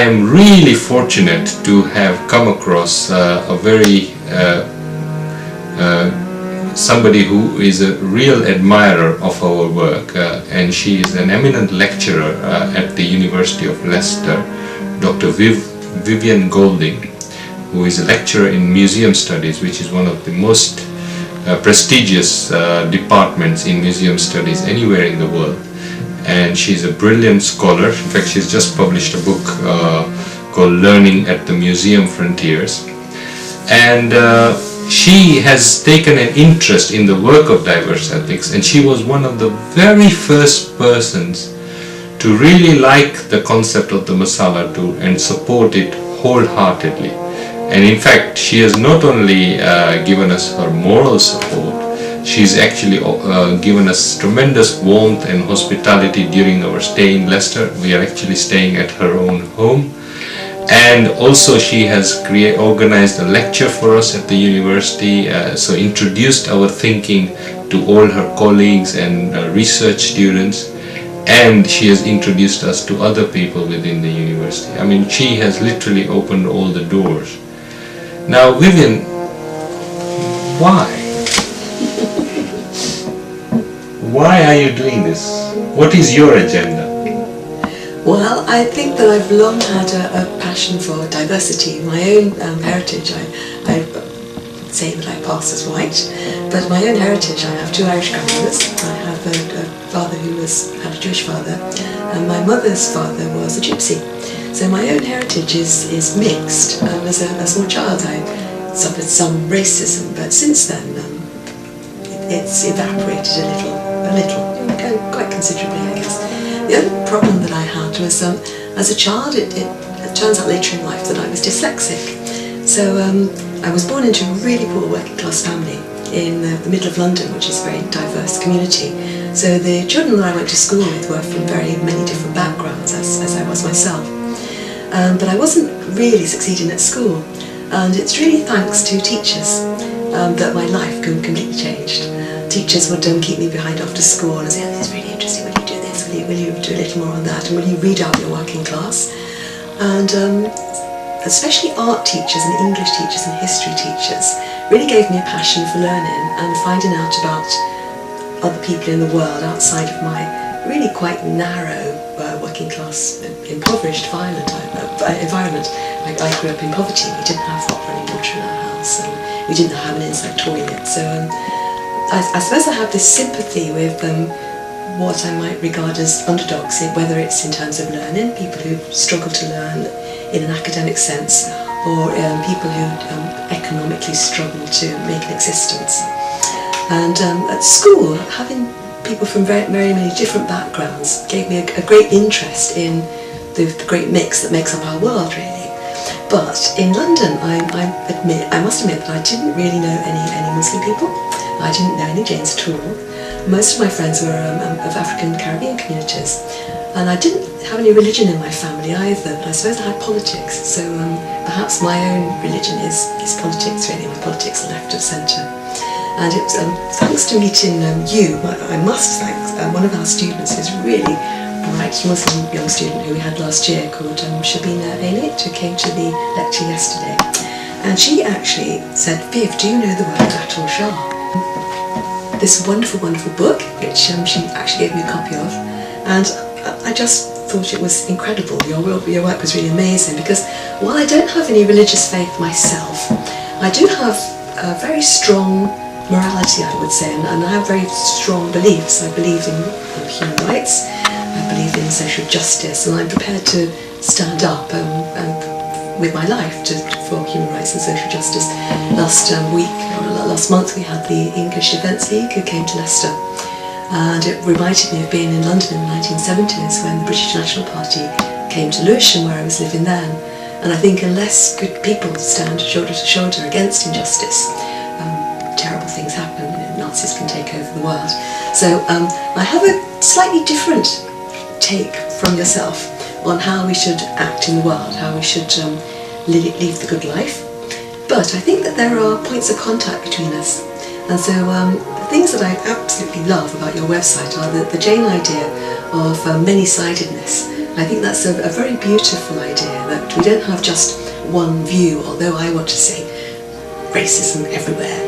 am really fortunate to have come across a very somebody who is a real admirer of our work, and she is an eminent lecturer at the University of Leicester, Dr Viv Golding, who is a lecturer in museum studies, which is one of the most prestigious departments in museum studies anywhere in the world. And she's a brilliant scholar. In fact, she's just published a book called Learning at the Museum Frontiers. And she has taken an interest in the work of diverse ethics, and she was one of the very first persons to really like the concept of the Masala and support it wholeheartedly. And in fact, she has not only given us her moral support, she's actually given us tremendous warmth and hospitality during our stay in Leicester. We are actually staying at her own home. And also she has organized a lecture for us at the university, so introduced our thinking to all her colleagues and research students, and she has introduced us to other people within the university. I mean, she has literally opened all the doors. Now, Vivian, why? Why are you doing this? What is your agenda? Well, I think that I've long had a passion for diversity. My own heritage, I say that I pass as white, but my own heritage, I have two Irish grandmothers. I have a father who had a Jewish father, and my mother's father was a gypsy. So my own heritage is mixed. As a small child, I suffered some racism, but since then it's evaporated a little, quite considerably, I guess. The other problem that I had was, as a child, it turns out later in life that I was dyslexic. So I was born into a really poor working class family in the middle of London, which is a very diverse community. So the children that I went to school with were from very many different backgrounds, as I was myself. But I wasn't really succeeding at school. And it's really thanks to teachers that my life completely changed. Teachers would keep me behind after school and say, oh, it's really interesting, will you do this, will you do a little more on that, and will you read out your working class? And especially art teachers and English teachers and history teachers really gave me a passion for learning and finding out about other people in the world outside of my really quite narrow working class, impoverished, violent environment. I grew up in poverty. We didn't have hot running water in our house, and we didn't have an inside toilet. So I suppose I have this sympathy with what I might regard as underdogs, whether it's in terms of learning, people who struggle to learn in an academic sense, or people who economically struggle to make an existence. And at school, having people from very many different backgrounds gave me a great interest in the great mix that makes up our world, really. But in London, I must admit that I didn't really know any Muslim people. I didn't know any Jains at all. Most of my friends were of African Caribbean communities, and I didn't have any religion in my family either, but I suppose I had politics. So perhaps my own religion is politics, really. My politics are left of centre. And it was thanks to meeting you, I must thank one of our students who's really bright Muslim young student who we had last year called Shabina Ainit, who came to the lecture yesterday. And she actually said, Viv, do you know the work of Atul Shah? This wonderful, wonderful book, which she actually gave me a copy of. And I just thought it was incredible. Your work was really amazing, because while I don't have any religious faith myself, I do have a very strong morality, I would say, and I have very strong beliefs. I believe in human rights, I believe in social justice, and I'm prepared to stand up with my life for human rights and social justice. Last month we had the English Defence League who came to Leicester, and it reminded me of being in London in the 1970s when the British National Party came to Lewisham, where I was living then. And I think unless good people stand shoulder to shoulder against injustice, terrible things happen. Nazis can take over the world. So I have a slightly different take from yourself on how we should act in the world, how we should live the good life. But I think that there are points of contact between us. And so the things that I absolutely love about your website are the Jain idea of many-sidedness, I think that's a very beautiful idea, that we don't have just one view, although I want to say racism everywhere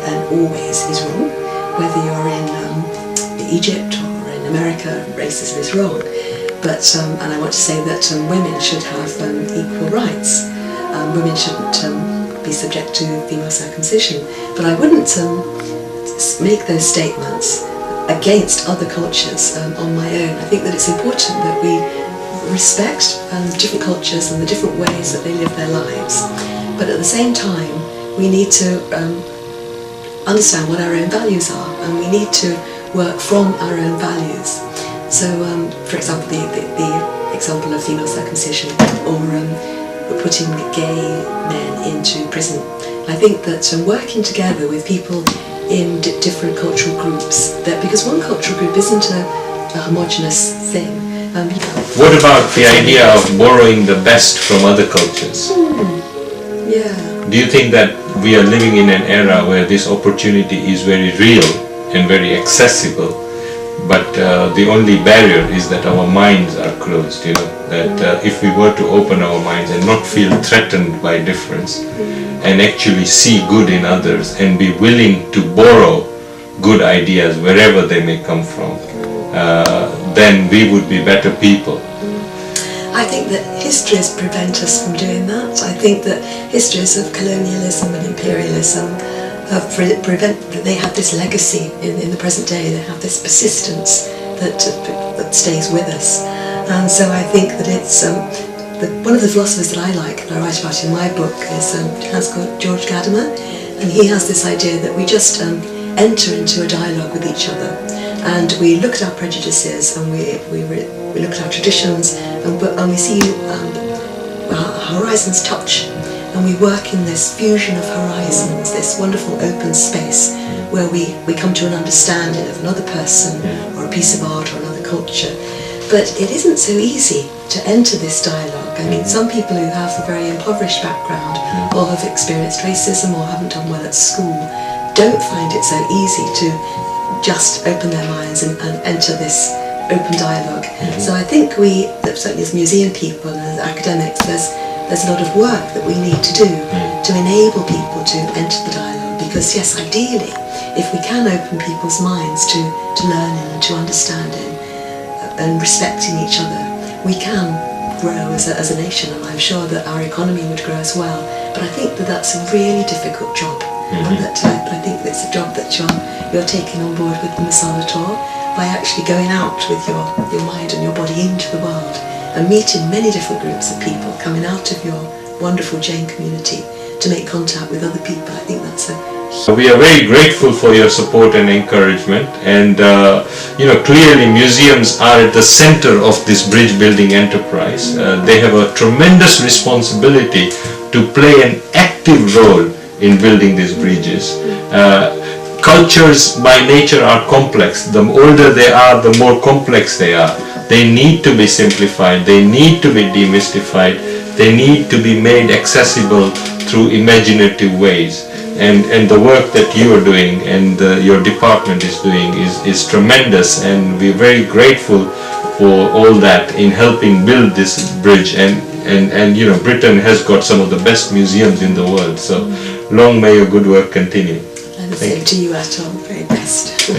and always is wrong. Whether you're in Egypt or in America, racism is wrong. But, and I want to say that women should have equal rights. Women shouldn't be subject to female circumcision. But I wouldn't make those statements against other cultures on my own. I think that it's important that we respect different cultures and the different ways that they live their lives. But at the same time, we need to understand what our own values are, and we need to work from our own values. So, for example, the example of female circumcision, or putting gay men into prison. I think that working together with people in different cultural groups, that because one cultural group isn't a homogeneous thing. What about the idea of borrowing the best from other cultures? Yeah. Do you think that we are living in an era where this opportunity is very real and very accessible, but the only barrier is that our minds are closed, you know, that if we were to open our minds and not feel threatened by difference and actually see good in others and be willing to borrow good ideas wherever they may come from, then we would be better people. I think that histories prevent us from doing that. I think that histories of colonialism and imperialism they have this legacy in the present day. They have this persistence that stays with us. And so I think that it's one of the philosophers that I like, and I write about in my book, is George Gadamer, and he has this idea that we just enter into a dialogue with each other. And we look at our prejudices, and we look at our traditions, and we see our horizons touch, and we work in this fusion of horizons, this wonderful open space where we come to an understanding of another person or a piece of art or another culture. But it isn't so easy to enter this dialogue. I mean, some people who have a very impoverished background or have experienced racism or haven't done well at school don't find it so easy to just open their minds and enter this open dialogue. So I think we, certainly as museum people and as academics, there's a lot of work that we need to do to enable people to enter the dialogue, because yes, ideally, if we can open people's minds to learning and to understanding and respecting each other, we can grow as a nation, and I'm sure that our economy would grow as well. But I think that that's a really difficult job. And that I think it's a job that you're taking on board with the Masala tour, by actually going out with your mind and your body into the world and meeting many different groups of people coming out of your wonderful Jain community to make contact with other people. I think that's we are very grateful for your support and encouragement, and clearly museums are at the center of this bridge building enterprise. They have a tremendous responsibility to play an active role in building these bridges. Cultures by nature are complex. The older they are, the more complex they are. They need to be simplified, they need to be demystified, they need to be made accessible through imaginative ways. And the work that you are doing and your department is doing is tremendous, and we're very grateful for all that in helping build this bridge. And you know, Britain has got some of the best museums in the world, so long may your good work continue. And the same to you, Atom. Very best.